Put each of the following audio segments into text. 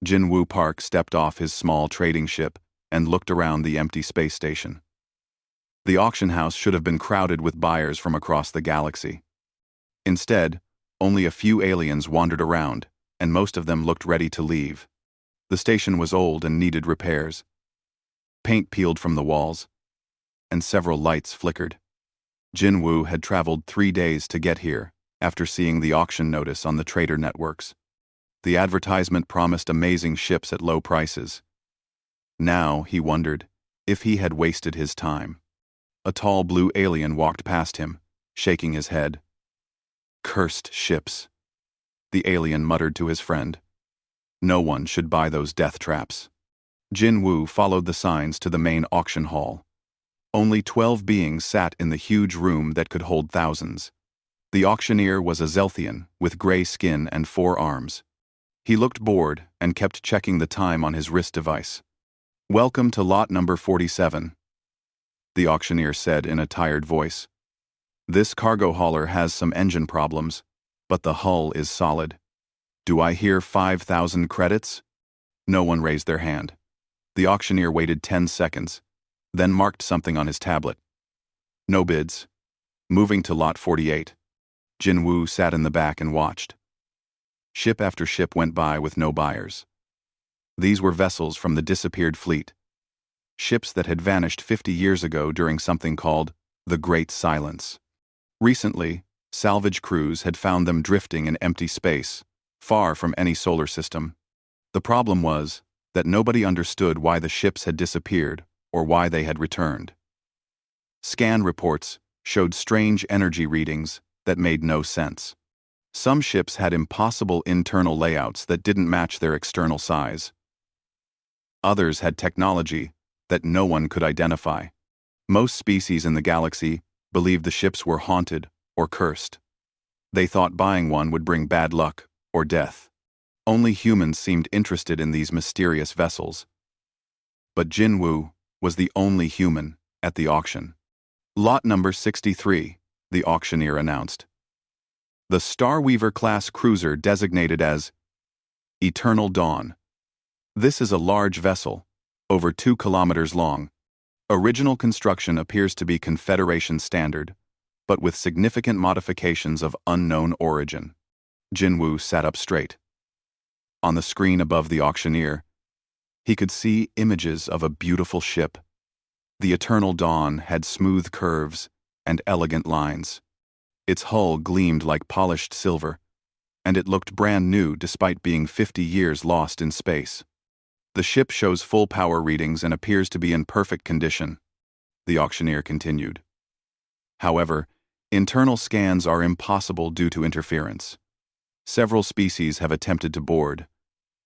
Jinwoo Park stepped off his small trading ship and looked around the empty space station. The auction house should have been crowded with buyers from across the galaxy. Instead, only a few aliens wandered around, and most of them looked ready to leave. The station was old and needed repairs. Paint peeled from the walls, and several lights flickered. Jinwoo had traveled 3 days to get here, after seeing the auction notice on the trader networks. The advertisement promised amazing ships at low prices. Now, he wondered, if he had wasted his time. A tall blue alien walked past him, shaking his head. Cursed ships. The alien muttered to his friend. No one should buy those death traps. Jinwoo followed the signs to the main auction hall. Only 12 beings sat in the huge room that could hold thousands. The auctioneer was a Zelthian with gray skin and 4 arms. He looked bored and kept checking the time on his wrist device. "Welcome to lot number 47," the auctioneer said in a tired voice. "This cargo hauler has some engine problems, but the hull is solid. Do I hear 5,000 credits?" No one raised their hand. The auctioneer waited 10 seconds, then marked something on his tablet. No bids. Moving to lot 48. Jinwoo sat in the back and watched. Ship after ship went by with no buyers. These were vessels from the disappeared fleet. Ships that had vanished 50 years ago during something called the Great Silence. Recently, salvage crews had found them drifting in empty space, far from any solar system. The problem was that nobody understood why the ships had disappeared or why they had returned. Scan reports showed strange energy readings that made no sense. Some ships had impossible internal layouts that didn't match their external size. Others had technology that no one could identify. Most species in the galaxy believed the ships were haunted or cursed. They thought buying one would bring bad luck or death. Only humans seemed interested in these mysterious vessels. But Jinwoo was the only human at the auction. Lot number 63, the auctioneer announced. The Starweaver-class cruiser designated as Eternal Dawn. This is a large vessel, over 2 kilometers long. Original construction appears to be Confederation standard, but with significant modifications of unknown origin. Jinwoo sat up straight. On the screen above the auctioneer, he could see images of a beautiful ship. The Eternal Dawn had smooth curves and elegant lines. Its hull gleamed like polished silver, and it looked brand new despite being 50 years lost in space. The ship shows full power readings and appears to be in perfect condition, the auctioneer continued. However, internal scans are impossible due to interference. Several species have attempted to board,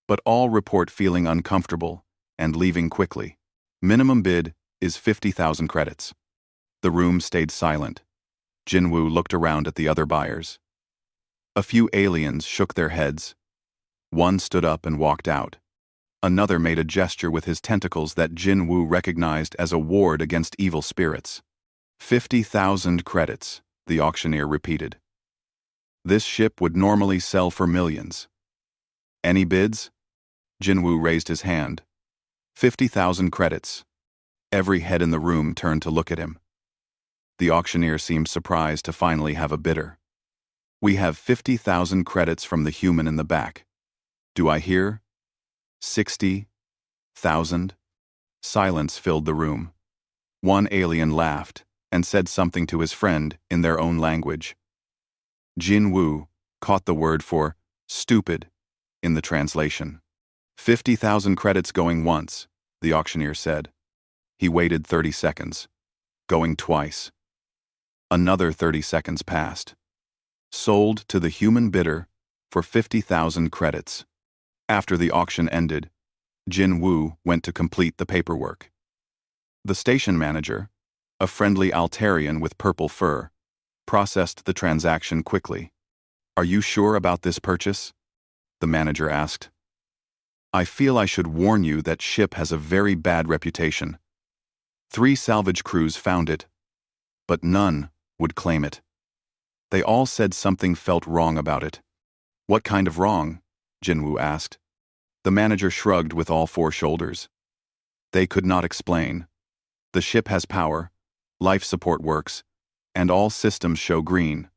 but all report feeling uncomfortable and leaving quickly. Minimum bid is 50,000 credits. The room stayed silent. Jinwoo looked around at the other buyers. A few aliens shook their heads. One stood up and walked out. Another made a gesture with his tentacles that Jinwoo recognized as a ward against evil spirits. 50,000 credits, the auctioneer repeated. This ship would normally sell for millions. Any bids? Jinwoo raised his hand. 50,000 credits. Every head in the room turned to look at him. The auctioneer seemed surprised to finally have a bidder. We have 50,000 credits from the human in the back. Do I hear? 60,000? Silence filled the room. One alien laughed and said something to his friend in their own language. Jinwoo caught the word for stupid in the translation. 50,000 credits going once, the auctioneer said. He waited 30 seconds. Going twice. Another 30 seconds passed. Sold to the human bidder for 50,000 credits. After the auction ended, Jinwoo went to complete the paperwork. The station manager, a friendly Altarian with purple fur, processed the transaction quickly. "Are you sure about this purchase?" the manager asked. "I feel I should warn you that ship has a very bad reputation. 3 salvage crews found it, but none would claim it. They all said something felt wrong about it." "What kind of wrong?" Jinwoo asked. The manager shrugged with all four shoulders. They could not explain. The ship has power, life support works, and all systems show green.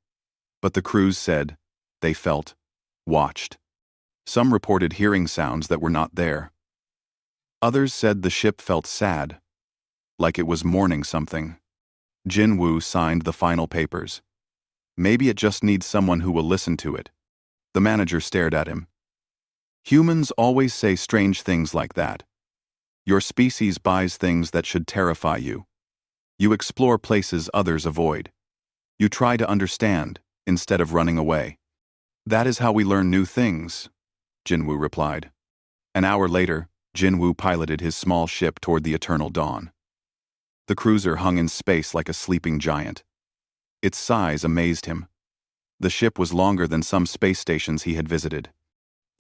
But the crews said they felt watched. Some reported hearing sounds that were not there. Others said the ship felt sad, like it was mourning something. Jin Woo signed the final papers. Maybe it just needs someone who will listen to it. The manager stared at him. Humans always say strange things like that. Your species buys things that should terrify you. You explore places others avoid. You try to understand, instead of running away. That is how we learn new things, Jinwoo replied. An hour later, Jinwoo piloted his small ship toward the eternal dawn. The cruiser hung in space like a sleeping giant. Its size amazed him. The ship was longer than some space stations he had visited.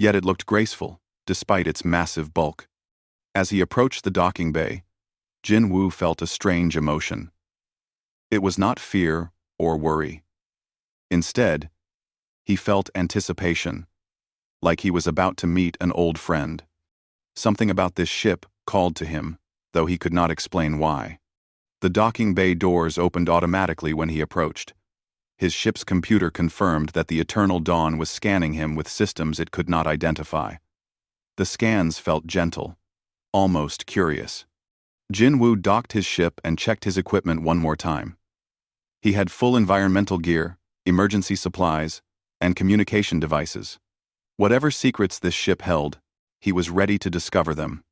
Yet it looked graceful, despite its massive bulk. As he approached the docking bay, Jinwoo felt a strange emotion. It was not fear or worry. Instead, he felt anticipation, like he was about to meet an old friend. Something about this ship called to him, though he could not explain why. The docking bay doors opened automatically when he approached. His ship's computer confirmed that the Eternal Dawn was scanning him with systems it could not identify. The scans felt gentle, almost curious. Jinwoo docked his ship and checked his equipment one more time. He had full environmental gear, emergency supplies, and communication devices. Whatever secrets this ship held, he was ready to discover them.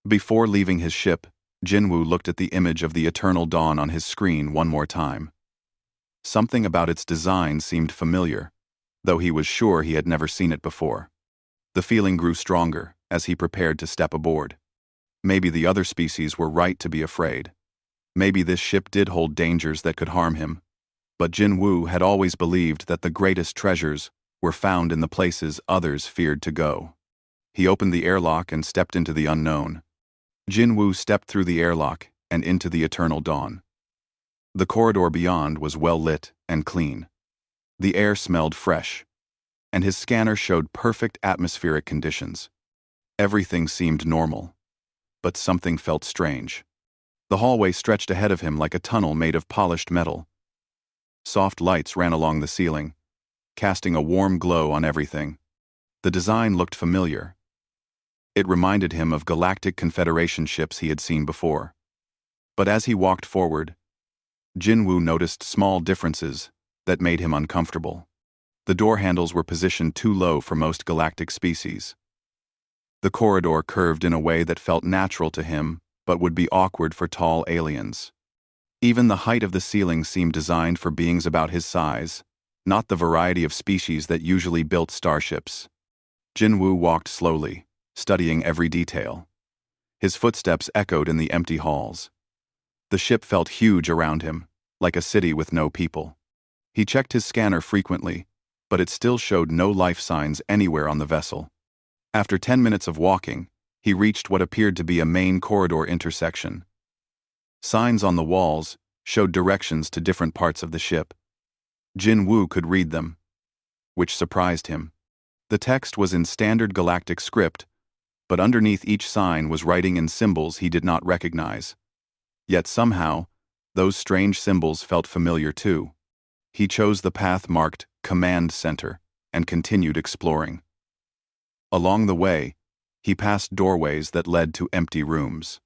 Before leaving his ship, Jinwoo looked at the image of the Eternal Dawn on his screen one more time. Something about its design seemed familiar, though he was sure he had never seen it before. The feeling grew stronger as he prepared to step aboard. Maybe the other species were right to be afraid. Maybe this ship did hold dangers that could harm him. But Jinwoo had always believed that the greatest treasures were found in the places others feared to go. He opened the airlock and stepped into the unknown. Jinwoo stepped through the airlock and into the eternal dawn. The corridor beyond was well lit and clean. The air smelled fresh, and his scanner showed perfect atmospheric conditions. Everything seemed normal, but something felt strange. The hallway stretched ahead of him like a tunnel made of polished metal. Soft lights ran along the ceiling, casting a warm glow on everything. The design looked familiar. It reminded him of Galactic Confederation ships he had seen before. But as he walked forward, Jinwoo noticed small differences that made him uncomfortable. The door handles were positioned too low for most galactic species. The corridor curved in a way that felt natural to him, but would be awkward for tall aliens. Even the height of the ceiling seemed designed for beings about his size, not the variety of species that usually built starships. Jinwoo walked slowly, studying every detail. His footsteps echoed in the empty halls. The ship felt huge around him, like a city with no people. He checked his scanner frequently, but it still showed no life signs anywhere on the vessel. After 10 minutes of walking, he reached what appeared to be a main corridor intersection. Signs on the walls showed directions to different parts of the ship. Jinwoo could read them, which surprised him. The text was in standard galactic script, but underneath each sign was writing in symbols he did not recognize. Yet somehow, those strange symbols felt familiar too. He chose the path marked Command Center and continued exploring. Along the way, he passed doorways that led to empty rooms.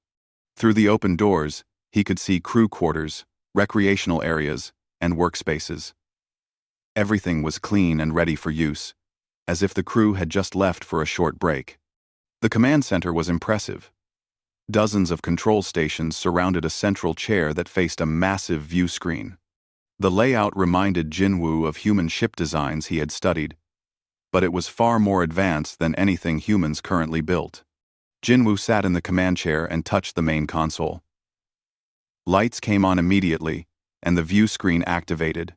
Through the open doors, he could see crew quarters, recreational areas, and workspaces. Everything was clean and ready for use, as if the crew had just left for a short break. The command center was impressive. Dozens of control stations surrounded a central chair that faced a massive view screen. The layout reminded Jinwoo of human ship designs he had studied, but it was far more advanced than anything humans currently built. Jinwoo sat in the command chair and touched the main console. Lights came on immediately, and the view screen activated.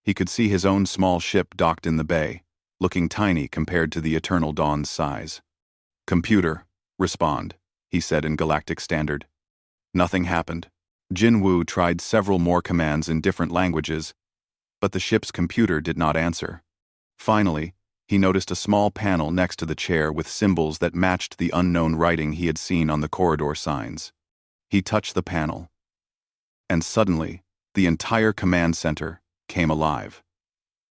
He could see his own small ship docked in the bay, looking tiny compared to the Eternal Dawn's size. "Computer, respond," he said in Galactic Standard. Nothing happened. Jinwoo tried several more commands in different languages, but the ship's computer did not answer. Finally, He noticed a small panel next to the chair with symbols that matched the unknown writing he had seen on the corridor signs. He touched the panel, and suddenly, the entire command center came alive.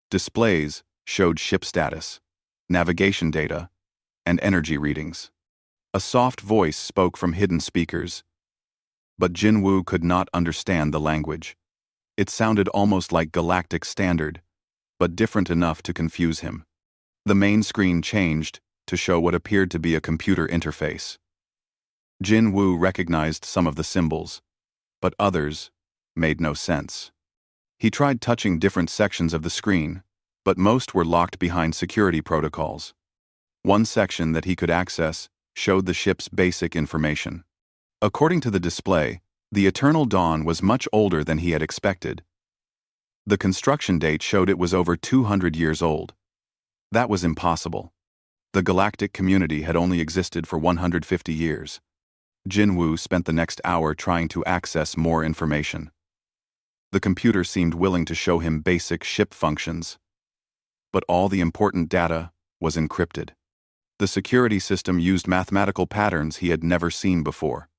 Displays showed ship status, navigation data, and energy readings. A soft voice spoke from hidden speakers, but Jinwoo could not understand the language. It sounded almost like Galactic Standard, but different enough to confuse him. The main screen changed to show what appeared to be a computer interface. Jinwoo recognized some of the symbols, but others made no sense. He tried touching different sections of the screen, but most were locked behind security protocols. One section that he could access showed the ship's basic information. According to the display, the Eternal Dawn was much older than he had expected. The construction date showed it was over 200 years old. That was impossible. The galactic community had only existed for 150 years. Jinwoo spent the next hour trying to access more information. The computer seemed willing to show him basic ship functions, but all the important data was encrypted. The security system used mathematical patterns he had never seen before.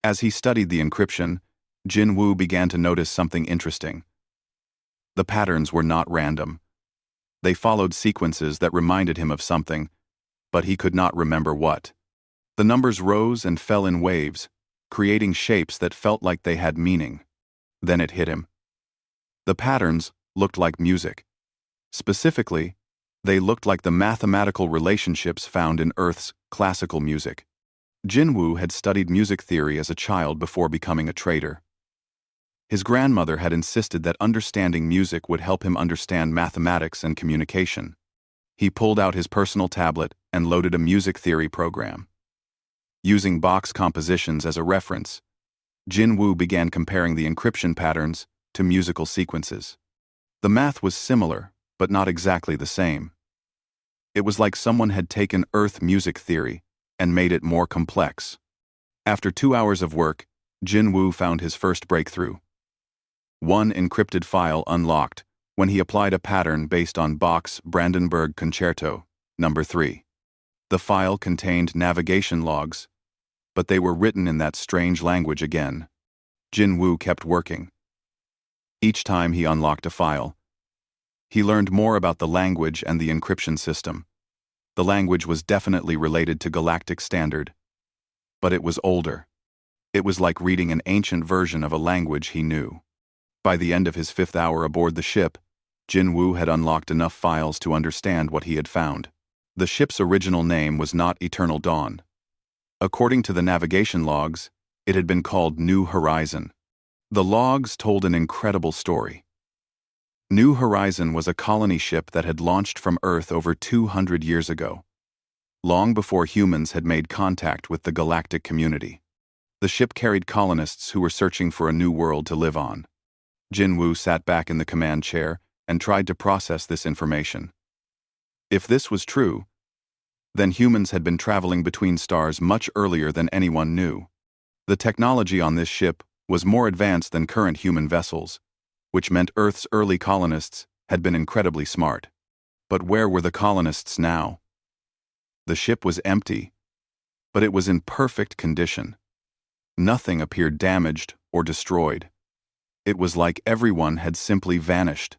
As he studied the encryption, Jinwoo began to notice something interesting. The patterns were not random. They followed sequences that reminded him of something, but he could not remember what. The numbers rose and fell in waves, creating shapes that felt like they had meaning. Then it hit him. The patterns looked like music. Specifically, they looked like the mathematical relationships found in Earth's classical music. Jinwoo had studied music theory as a child before becoming a trader. His grandmother had insisted that understanding music would help him understand mathematics and communication. He pulled out his personal tablet and loaded a music theory program. Using box compositions as a reference, Jinwoo began comparing the encryption patterns to musical sequences. The math was similar, but not exactly the same. It was like someone had taken Earth music theory and made it more complex. After 2 hours of work, Jinwoo found his first breakthrough. One encrypted file unlocked when he applied a pattern based on Bach's Brandenburg Concerto, No. 3. The file contained navigation logs, but they were written in that strange language again. Jinwoo kept working. Each time he unlocked a file, he learned more about the language and the encryption system. The language was definitely related to Galactic Standard, but it was older. It was like reading an ancient version of a language he knew. By the end of his 5th hour aboard the ship, Jinwoo had unlocked enough files to understand what he had found. The ship's original name was not Eternal Dawn. According to the navigation logs, it had been called New Horizon. The logs told an incredible story. New Horizon was a colony ship that had launched from Earth over 200 years ago, long before humans had made contact with the galactic community. The ship carried colonists who were searching for a new world to live on. Jinwoo sat back in the command chair and tried to process this information. If this was true, then humans had been traveling between stars much earlier than anyone knew. The technology on this ship was more advanced than current human vessels, which meant Earth's early colonists had been incredibly smart. But where were the colonists now? The ship was empty, but it was in perfect condition. Nothing appeared damaged or destroyed. It was like everyone had simply vanished.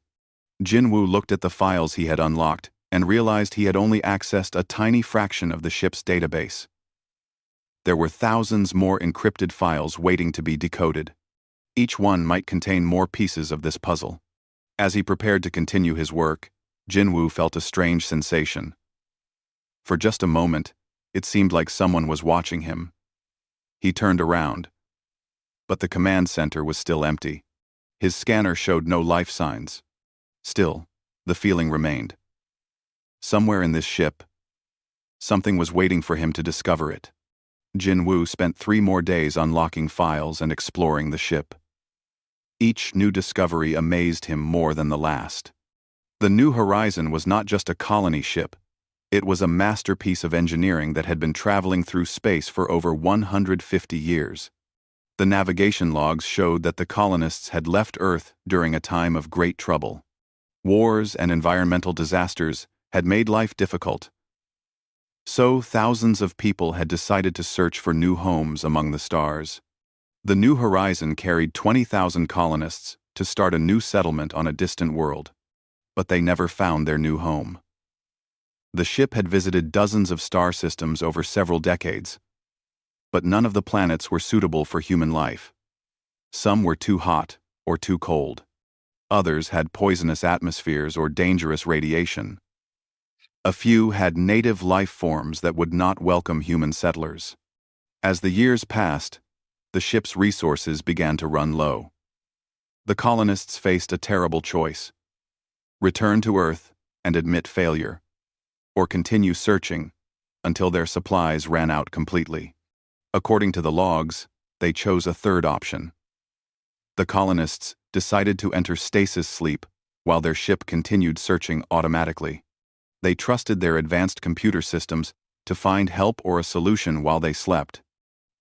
Jinwoo looked at the files he had unlocked and realized he had only accessed a tiny fraction of the ship's database. There were thousands more encrypted files waiting to be decoded. Each one might contain more pieces of this puzzle. As he prepared to continue his work, Jinwoo felt a strange sensation. For just a moment, it seemed like someone was watching him. He turned around, but the command center was still empty. His scanner showed no life signs. Still, the feeling remained. Somewhere in this ship, something was waiting for him to discover it. Jinwoo spent 3 more days unlocking files and exploring the ship. Each new discovery amazed him more than the last. The New Horizon was not just a colony ship. It was a masterpiece of engineering that had been traveling through space for over 150 years. The navigation logs showed that the colonists had left Earth during a time of great trouble. Wars and environmental disasters had made life difficult. So thousands of people had decided to search for new homes among the stars. The New Horizon carried 20,000 colonists to start a new settlement on a distant world, but they never found their new home. The ship had visited dozens of star systems over several decades, but none of the planets were suitable for human life. Some were too hot or too cold. Others had poisonous atmospheres or dangerous radiation. A few had native life forms that would not welcome human settlers. As the years passed, the ship's resources began to run low. The colonists faced a terrible choice: return to Earth and admit failure, or continue searching until their supplies ran out completely. According to the logs, they chose a third option. The colonists decided to enter stasis sleep while their ship continued searching automatically. They trusted their advanced computer systems to find help or a solution while they slept.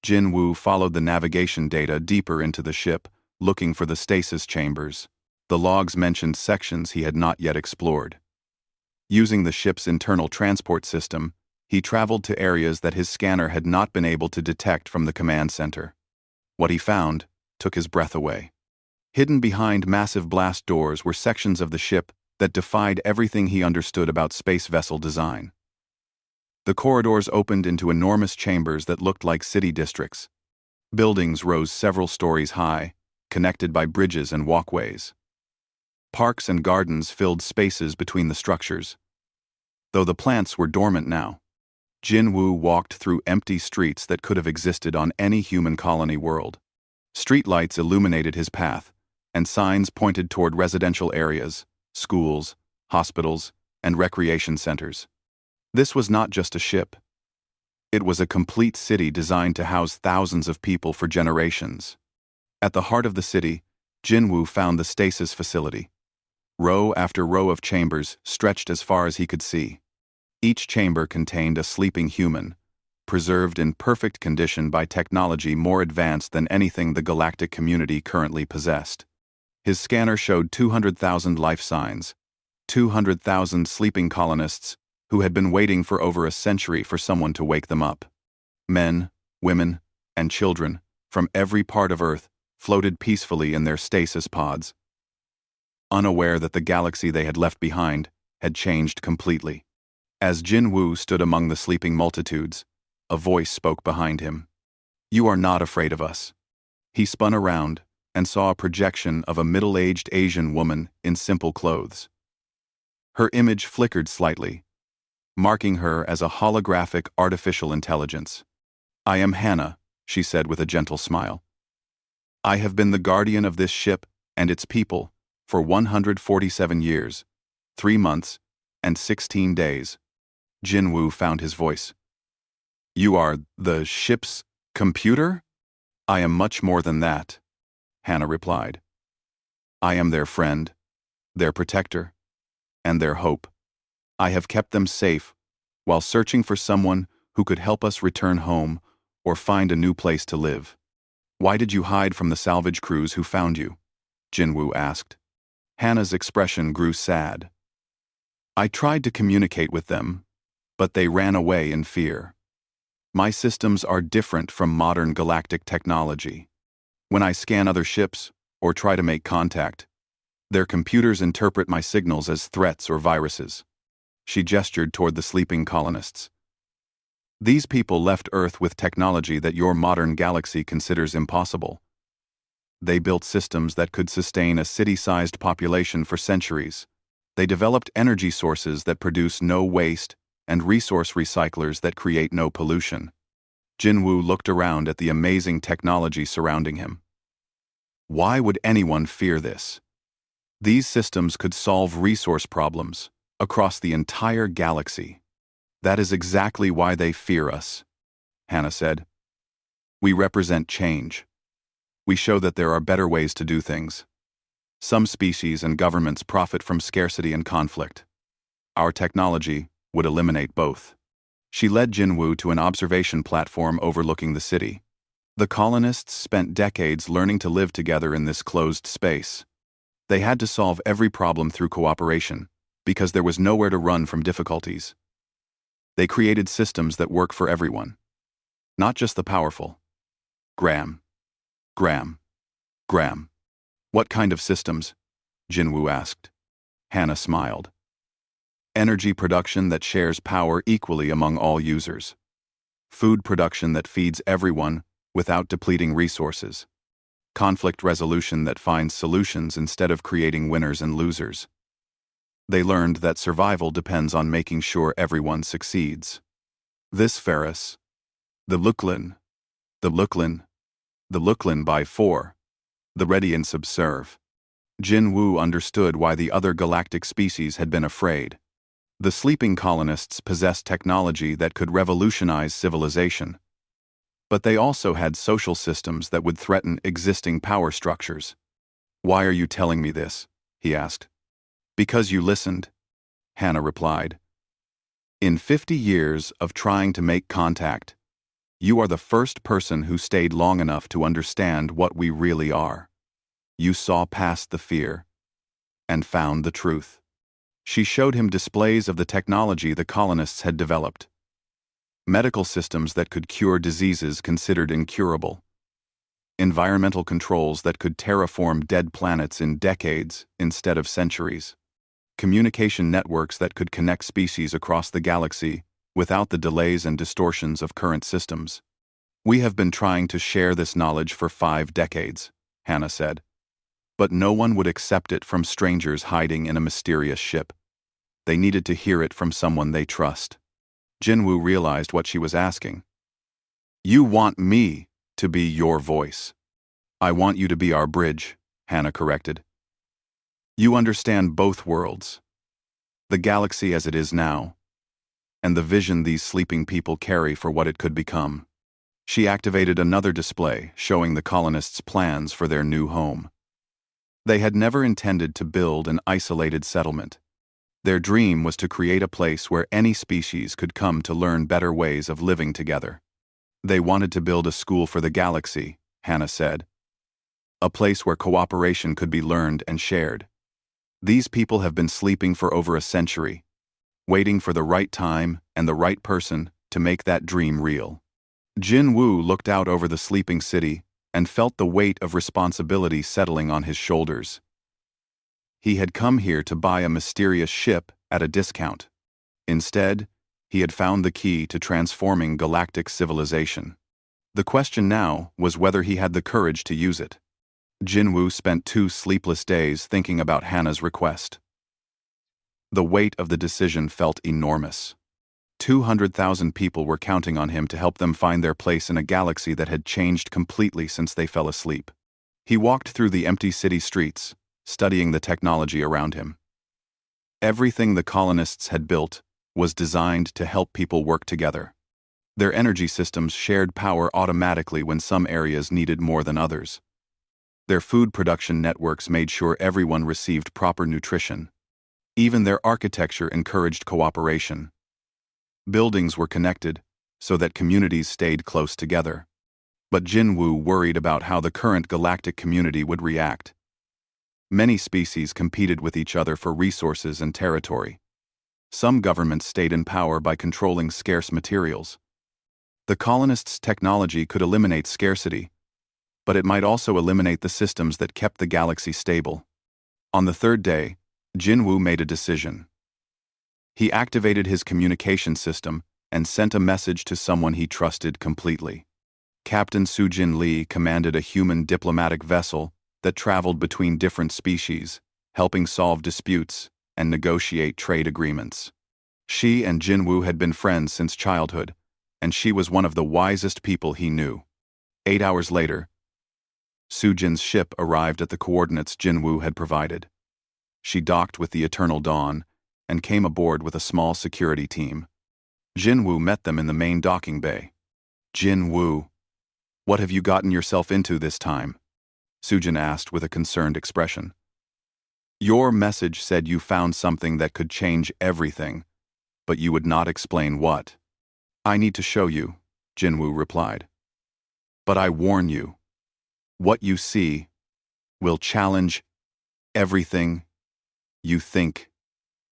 Jin Woo followed the navigation data deeper into the ship, looking for the stasis chambers. The logs mentioned sections he had not yet explored. Using the ship's internal transport system, he traveled to areas that his scanner had not been able to detect from the command center. What he found took his breath away. Hidden behind massive blast doors were sections of the ship that defied everything he understood about space vessel design. The corridors opened into enormous chambers that looked like city districts. Buildings rose several stories high, connected by bridges and walkways. Parks and gardens filled spaces between the structures. Though the plants were dormant now, Jin Woo walked through empty streets that could have existed on any human colony world. Streetlights illuminated his path, and signs pointed toward residential areas, schools, hospitals, and recreation centers. This was not just a ship. It was a complete city designed to house thousands of people for generations. At the heart of the city, Jin Woo found the stasis facility. Row after row of chambers stretched as far as he could see. Each chamber contained a sleeping human, preserved in perfect condition by technology more advanced than anything the galactic community currently possessed. His scanner showed 200,000 life signs, 200,000 sleeping colonists who had been waiting for over a century for someone to wake them up. Men, women, and children from every part of Earth floated peacefully in their stasis pods, unaware that the galaxy they had left behind had changed completely. As Jin Woo stood among the sleeping multitudes, a voice spoke behind him. "You are not afraid of us." He spun around and saw a projection of a middle-aged Asian woman in simple clothes. Her image flickered slightly, marking her as a holographic artificial intelligence. "I am Hannah," she said with a gentle smile. "I have been the guardian of this ship and its people for 147 years, 3 months, and 16 days. Jin Woo found his voice. "You are the ship's computer?" "I am much more than that," Hannah replied. "I am their friend, their protector, and their hope. I have kept them safe while searching for someone who could help us return home or find a new place to live." "Why did you hide from the salvage crews who found you?" Jin Woo asked. Hannah's expression grew sad. "I tried to communicate with them, but they ran away in fear. My systems are different from modern galactic technology. When I scan other ships or try to make contact, their computers interpret my signals as threats or viruses." She gestured toward the sleeping colonists. "These people left Earth with technology that your modern galaxy considers impossible. They built systems that could sustain a city-sized population for centuries. They developed energy sources that produce no waste and resource recyclers that create no pollution." Jin Woo looked around at the amazing technology surrounding him. Why would anyone fear this? These systems could solve resource problems across the entire galaxy. "That is exactly why they fear us," Hannah said. "We represent change. We show that there are better ways to do things. Some species and governments profit from scarcity and conflict. Our technology would eliminate both." She led Jin Woo to an observation platform overlooking the city. The colonists spent decades learning to live together in this closed space. They had to solve every problem through cooperation, because there was nowhere to run from difficulties. They created systems that work for everyone, not just the powerful. Graham. Graham. Graham. What kind of systems? Jinwoo asked. Hannah smiled. Energy production that shares power equally among all users. Food production that feeds everyone without depleting resources. Conflict resolution that finds solutions instead of creating winners and losers. They learned that survival depends on making sure everyone succeeds. This Ferris. The Luklin. The Luklin. The Luklin by 4. The Radiance observe. Jinwoo understood why the other galactic species had been afraid. The sleeping colonists possessed technology that could revolutionize civilization. But they also had social systems that would threaten existing power structures. Why are you telling me this? He asked. Because you listened, Hannah replied. In 50 years of trying to make contact, you are the first person who stayed long enough to understand what we really are. You saw past the fear and found the truth. She showed him displays of the technology the colonists had developed. Medical systems that could cure diseases considered incurable. Environmental controls that could terraform dead planets in decades instead of centuries. Communication networks that could connect species across the galaxy without the delays and distortions of current systems. We have been trying to share this knowledge for 5 decades, Hannah said. But no one would accept it from strangers hiding in a mysterious ship. They needed to hear it from someone they trust. Jinwoo realized what she was asking. You want me to be your voice. I want you to be our bridge, Hannah corrected. You understand both worlds. The galaxy as it is now, and the vision these sleeping people carry for what it could become. She activated another display showing the colonists' plans for their new home. They had never intended to build an isolated settlement. Their dream was to create a place where any species could come to learn better ways of living together. They wanted to build a school for the galaxy, Hannah said. A place where cooperation could be learned and shared. These people have been sleeping for over a century, waiting for the right time and the right person to make that dream real. Jinwoo looked out over the sleeping city and felt the weight of responsibility settling on his shoulders. He had come here to buy a mysterious ship at a discount. Instead, he had found the key to transforming galactic civilization. The question now was whether he had the courage to use it. Jinwoo spent 2 sleepless days thinking about Hannah's request. The weight of the decision felt enormous. 200,000 people were counting on him to help them find their place in a galaxy that had changed completely since they fell asleep. He walked through the empty city streets, studying the technology around him. Everything the colonists had built was designed to help people work together. Their energy systems shared power automatically when some areas needed more than others. Their food production networks made sure everyone received proper nutrition. Even their architecture encouraged cooperation. Buildings were connected so that communities stayed close together. But Jinwoo worried about how the current galactic community would react. Many species competed with each other for resources and territory. Some governments stayed in power by controlling scarce materials. The colonists' technology could eliminate scarcity, but it might also eliminate the systems that kept the galaxy stable. On the 3rd day, Jinwoo made a decision. He activated his communication system and sent a message to someone he trusted completely. Captain Sujin Lee commanded a human diplomatic vessel that traveled between different species, helping solve disputes and negotiate trade agreements. She and Jinwoo had been friends since childhood, and she was one of the wisest people he knew. 8 hours later, Sujin's ship arrived at the coordinates Jinwoo had provided. She docked with the Eternal Dawn and came aboard with a small security team. Jinwoo met them in the main docking bay. Jinwoo, what have you gotten yourself into this time? Sujin asked with a concerned expression. Your message said you found something that could change everything, but you would not explain what. I need to show you, Jinwoo replied. But I warn you, what you see will challenge everything you think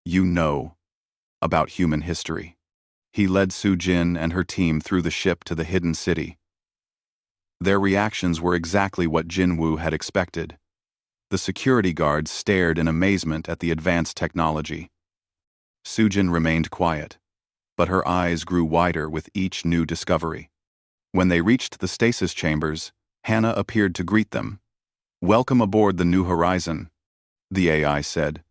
you know about human history. He led Su-jin and her team through the ship to the hidden city. Their reactions were exactly what Jin-woo had expected. The security guards stared in amazement at the advanced technology. Su-jin remained quiet, but her eyes grew wider with each new discovery. When they reached the stasis chambers, Hannah appeared to greet them. "Welcome aboard the New Horizon," the AI said.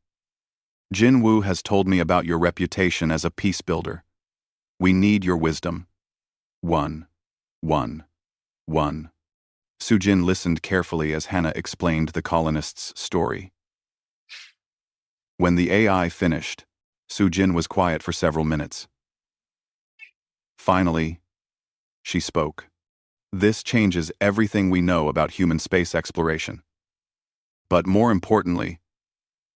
"Jin-woo has told me about your reputation as a peace builder. We need your wisdom." One. Su-jin listened carefully as Hannah explained the colonists' story. When the AI finished, Su-jin was quiet for several minutes. Finally, she spoke. "This changes everything we know about human space exploration. But more importantly,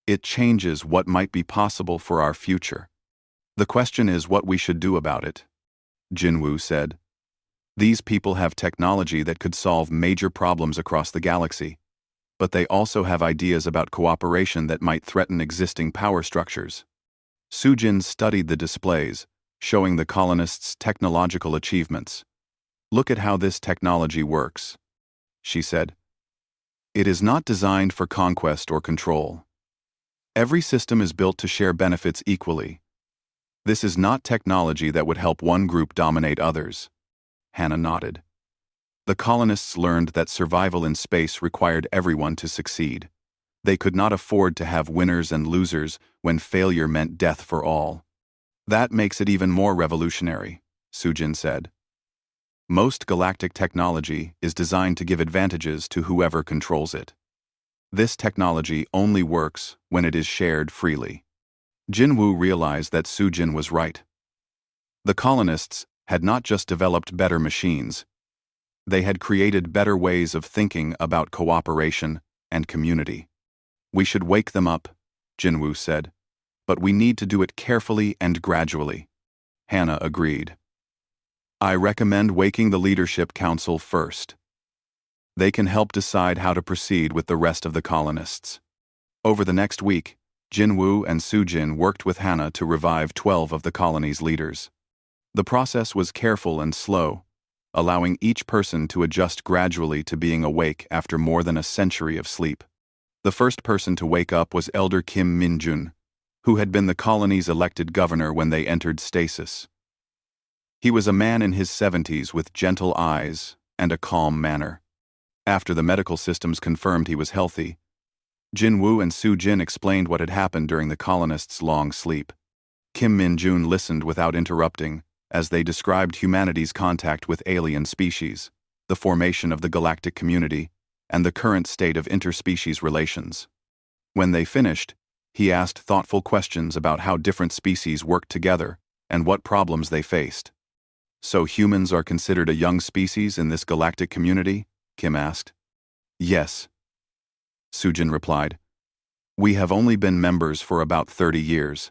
it changes what might be possible for our future. The question is what we should do about it," Jin-woo said. "These people have technology that could solve major problems across the galaxy, but they also have ideas about cooperation that might threaten existing power structures." Su-jin studied the displays, showing the colonists' technological achievements. "Look at how this technology works," she said. "It is not designed for conquest or control. Every system is built to share benefits equally. This is not technology that would help one group dominate others." Hannah nodded. The colonists learned that survival in space required everyone to succeed. They could not afford to have winners and losers when failure meant death for all. "That makes it even more revolutionary," Su-jin said. "Most galactic technology is designed to give advantages to whoever controls it. This technology only works when it is shared freely." Jin-woo realized that Su-jin was right. The colonists had not just developed better machines, they had created better ways of thinking about cooperation and community. "We should wake them up," Jin-woo said, "but we need to do it carefully and gradually." Hannah agreed. "I recommend waking the Leadership Council first. They can help decide how to proceed with the rest of the colonists." Over the next week, Jin-woo and Su-jin worked with Hannah to revive 12 of the colony's leaders. The process was careful and slow, allowing each person to adjust gradually to being awake after more than a century of sleep. The first person to wake up was Elder Kim Min-jun, who had been the colony's elected governor when they entered stasis. He was a man in his 70s with gentle eyes and a calm manner. After the medical systems confirmed he was healthy, Jin-woo and Su-jin explained what had happened during the colonists' long sleep. Kim Min-jun listened without interrupting as they described humanity's contact with alien species, the formation of the galactic community, and the current state of interspecies relations. When they finished, he asked thoughtful questions about how different species worked together and what problems they faced. "So humans are considered a young species in this galactic community?" Kim asked. "Yes," Su-jin replied. "We have only been members for about 30 years.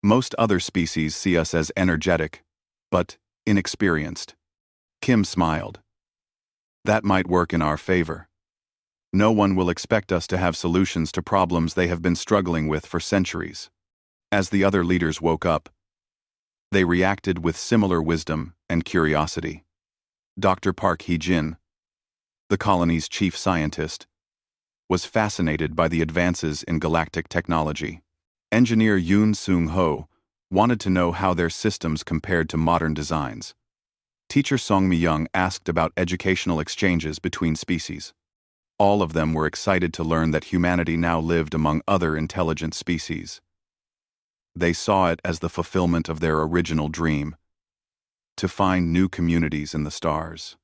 Most other species see us as energetic, but inexperienced." Kim smiled. "That might work in our favor. No one will expect us to have solutions to problems they have been struggling with for centuries." As the other leaders woke up, they reacted with similar wisdom and curiosity. Dr. Park Hee-jin, the colony's chief scientist, was fascinated by the advances in galactic technology. Engineer Yoon Seung-ho wanted to know how their systems compared to modern designs. Teacher Song Mi-young asked about educational exchanges between species. All of them were excited to learn that humanity now lived among other intelligent species. They saw it as the fulfillment of their original dream, to find new communities in the stars.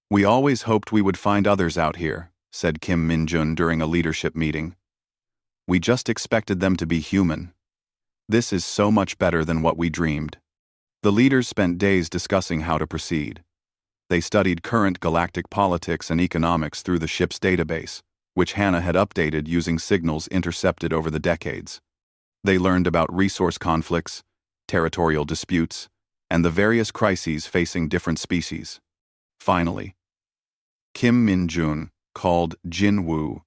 "We always hoped we would find others out here," said Kim Min-jun during a leadership meeting. "We just expected them to be human. This is so much better than what we dreamed." The leaders spent days discussing how to proceed. They studied current galactic politics and economics through the ship's database, which Hannah had updated using signals intercepted over the decades. They learned about resource conflicts, territorial disputes, and the various crises facing different species. Finally, Kim Min-jun called Jin-woo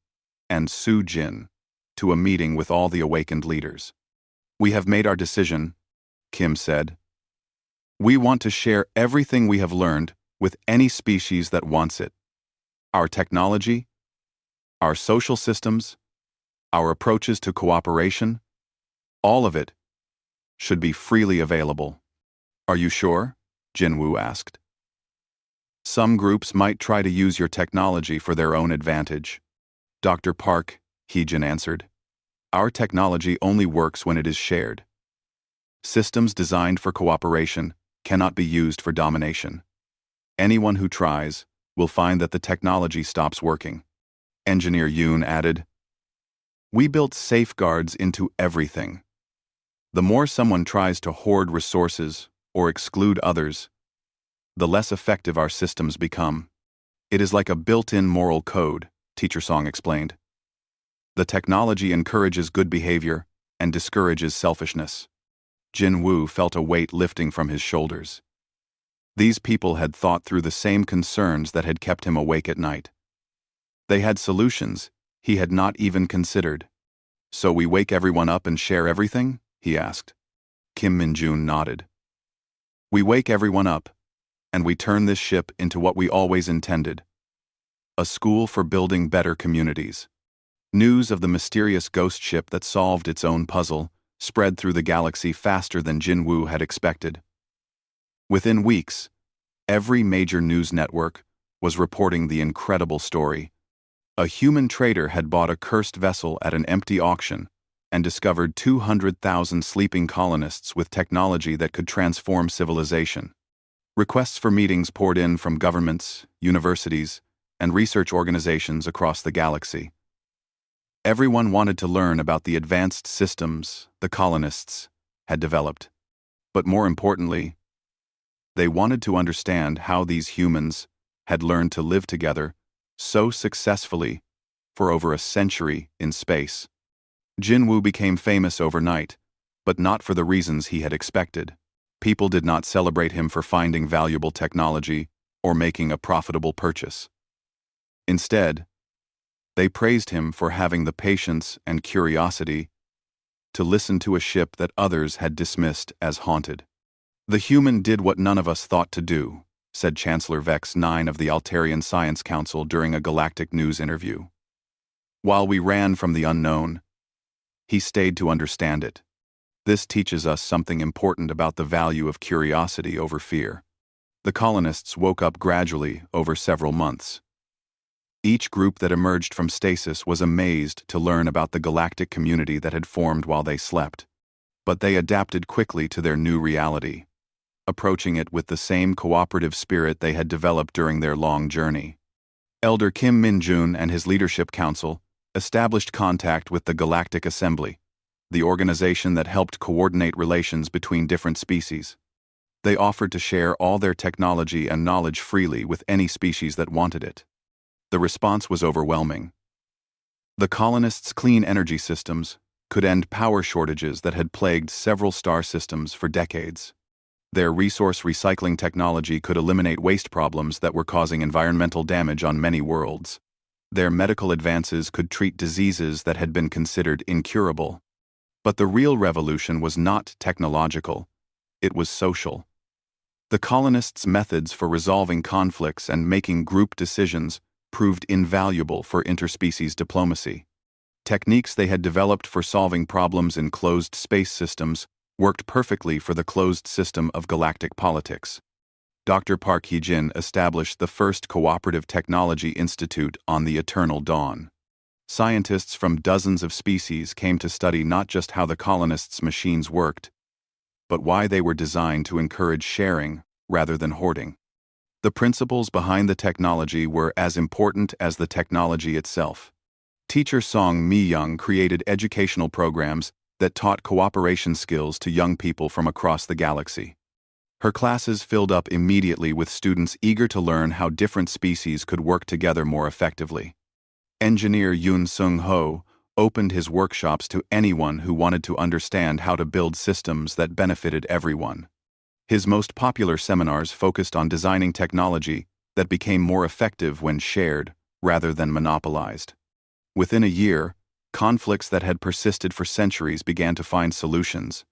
and Su-jin to a meeting with all the awakened leaders. "We have made our decision," Kim said. "We want to share everything we have learned with any species that wants it. Our technology, our social systems, our approaches to cooperation, all of it should be freely available." "Are you sure?" Jinwoo asked. "Some groups might try to use your technology for their own advantage." "Dr. Park," Heejin answered, "our technology only works when it is shared. Systems designed for cooperation cannot be used for domination. Anyone who tries will find that the technology stops working." Engineer Yoon added, "We built safeguards into everything. The more someone tries to hoard resources or exclude others, the less effective our systems become. It is like a built-in moral code," Teacher Song explained. "The technology encourages good behavior and discourages selfishness." Jinwoo felt a weight lifting from his shoulders. These people had thought through the same concerns that had kept him awake at night. They had solutions he had not even considered. "So we wake everyone up and share everything?" he asked. Kim Min-jun nodded. "We wake everyone up, and we turn this ship into what we always intended: a school for building better communities." News of the mysterious ghost ship that solved its own puzzle spread through the galaxy faster than Jinwoo had expected. Within weeks, every major news network was reporting the incredible story. A human trader had bought a cursed vessel at an empty auction and discovered 200,000 sleeping colonists with technology that could transform civilization. Requests for meetings poured in from governments, universities, and research organizations across the galaxy. Everyone wanted to learn about the advanced systems the colonists had developed. But more importantly, they wanted to understand how these humans had learned to live together so successfully for over a century in space. Jinwoo became famous overnight, but not for the reasons he had expected. People did not celebrate him for finding valuable technology or making a profitable purchase. Instead, they praised him for having the patience and curiosity to listen to a ship that others had dismissed as haunted. "The human did what none of us thought to do," said Chancellor Vex 9 of the Altarian Science Council during a galactic news interview. "While we ran from the unknown, he stayed to understand it. This teaches us something important about the value of curiosity over fear." The colonists woke up gradually over several months. Each group that emerged from stasis was amazed to learn about the galactic community that had formed while they slept. But they adapted quickly to their new reality, approaching it with the same cooperative spirit they had developed during their long journey. Elder Kim Min-jun and his leadership council established contact with the Galactic Assembly, the organization that helped coordinate relations between different species. They offered to share all their technology and knowledge freely with any species that wanted it. The response was overwhelming. The colonists' clean energy systems could end power shortages that had plagued several star systems for decades. Their resource recycling technology could eliminate waste problems that were causing environmental damage on many worlds. Their medical advances could treat diseases that had been considered incurable. But the real revolution was not technological, it was social. The colonists' methods for resolving conflicts and making group decisions proved invaluable for interspecies diplomacy. Techniques they had developed for solving problems in closed space systems worked perfectly for the closed system of galactic politics. Dr. Park Hee-jin established the first cooperative technology institute on the Eternal Dawn. Scientists from dozens of species came to study not just how the colonists' machines worked, but why they were designed to encourage sharing rather than hoarding. The principles behind the technology were as important as the technology itself. Teacher Song Mi-young created educational programs that taught cooperation skills to young people from across the galaxy. Her classes filled up immediately with students eager to learn how different species could work together more effectively. Engineer Yoon Sung-ho opened his workshops to anyone who wanted to understand how to build systems that benefited everyone. His most popular seminars focused on designing technology that became more effective when shared rather than monopolized. Within a year, Conflicts that had persisted for centuries began to find solutions.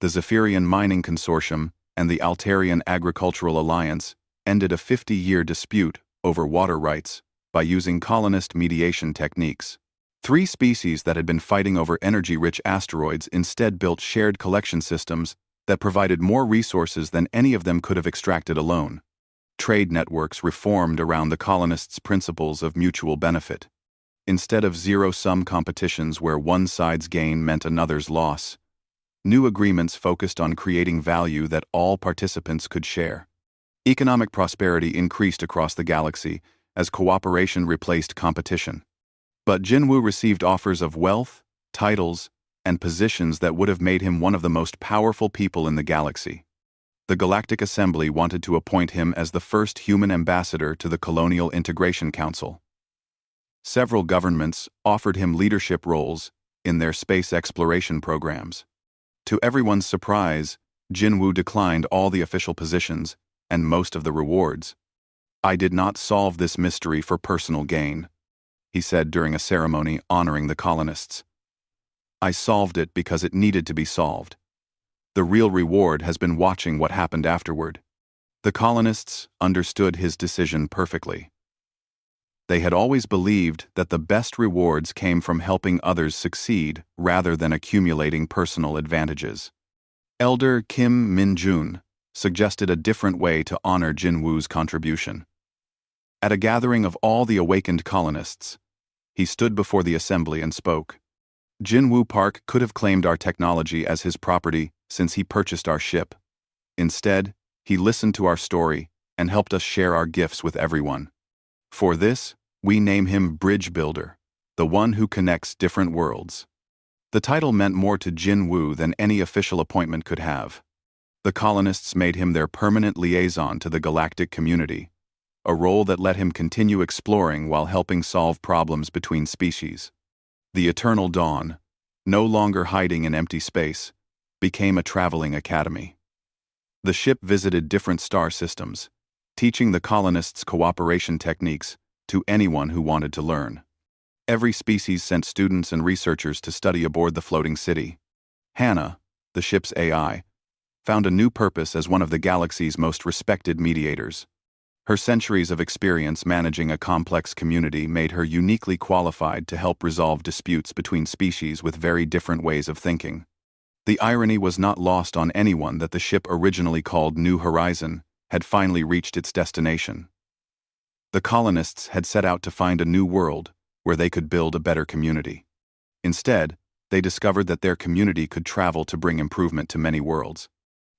The Zephyrian Mining Consortium and the Altarian Agricultural Alliance ended a 50-year dispute over water rights by using colonist mediation techniques. Three species that had been fighting over energy-rich asteroids instead built shared collection systems that provided more resources than any of them could have extracted alone. Trade networks reformed around the colonists' principles of mutual benefit. Instead of zero-sum competitions where one side's gain meant another's loss, new agreements focused on creating value that all participants could share. Economic prosperity increased across the galaxy as cooperation replaced competition. But Jinwu received offers of wealth, titles, and positions that would have made him one of the most powerful people in the galaxy. The Galactic Assembly wanted to appoint him as the first human ambassador to the Colonial Integration Council. Several governments offered him leadership roles in their space exploration programs. To everyone's surprise, Jinwu declined all the official positions and most of the rewards. "I did not solve this mystery for personal gain," he said during a ceremony honoring the colonists. "I solved it because it needed to be solved. The real reward has been watching what happened afterward." The colonists understood his decision perfectly. They had always believed that the best rewards came from helping others succeed rather than accumulating personal advantages. Elder Kim Min-jun suggested a different way to honor Jinwu's contribution. At a gathering of all the awakened colonists, he stood before the assembly and spoke. "Jinwu Park could have claimed our technology as his property since he purchased our ship. Instead, he listened to our story and helped us share our gifts with everyone. For this, we name him Bridge Builder, the one who connects different worlds." The title meant more to Jinwu than any official appointment could have. The colonists made him their permanent liaison to the galactic community, a role that let him continue exploring while helping solve problems between species. The Eternal Dawn, no longer hiding in empty space, became a traveling academy. The ship visited different star systems, teaching the colonists cooperation techniques to anyone who wanted to learn. Every species sent students and researchers to study aboard the floating city. Hannah, the ship's AI, found a new purpose as one of the galaxy's most respected mediators. Her centuries of experience managing a complex community made her uniquely qualified to help resolve disputes between species with very different ways of thinking. The irony was not lost on anyone that the ship originally called New Horizon had finally reached its destination. The colonists had set out to find a new world where they could build a better community. Instead, they discovered that their community could travel to bring improvement to many worlds.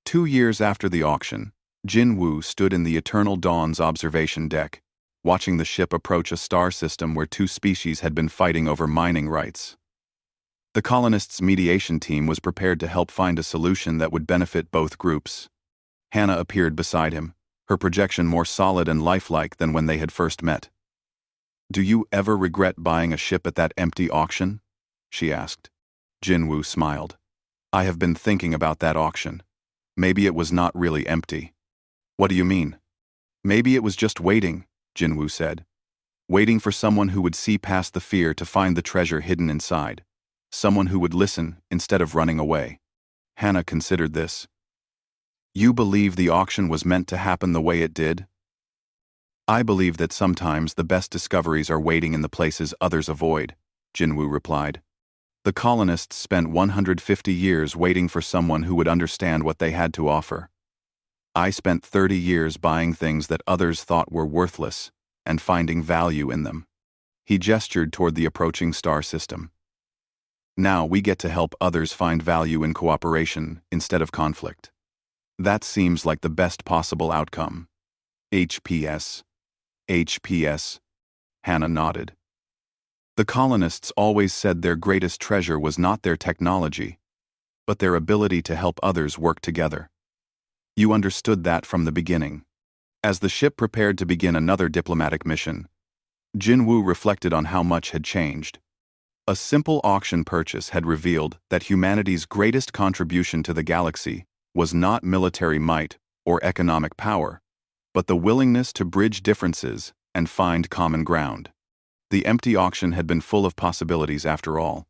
2 years after the auction, Jinwu stood in the Eternal Dawn's observation deck, watching the ship approach a star system where two species had been fighting over mining rights. The colonists' mediation team was prepared to help find a solution that would benefit both groups. Hannah appeared beside him, her projection more solid and lifelike than when they had first met. "Do you ever regret buying a ship at that empty auction?" she asked. Jinwu smiled. "I have been thinking about that auction. Maybe it was not really empty." "What do you mean?" "Maybe it was just waiting," Jinwu said. "Waiting for someone who would see past the fear to find the treasure hidden inside. Someone who would listen instead of running away." Hannah considered this. "You believe the auction was meant to happen the way it did?" "I believe that sometimes the best discoveries are waiting in the places others avoid," Jinwu replied. "The colonists spent 150 years waiting for someone who would understand what they had to offer. I spent 30 years buying things that others thought were worthless and finding value in them." He gestured toward the approaching star system. "Now we get to help others find value in cooperation instead of conflict. That seems like the best possible outcome." HPS. HPS. Hannah nodded. The colonists always said their greatest treasure was not their technology, but their ability to help others work together. You understood that from the beginning. As the ship prepared to begin another diplomatic mission, Jinwu reflected on how much had changed. A simple auction purchase had revealed that humanity's greatest contribution to the galaxy was not military might or economic power, but the willingness to bridge differences and find common ground. The empty auction had been full of possibilities after all.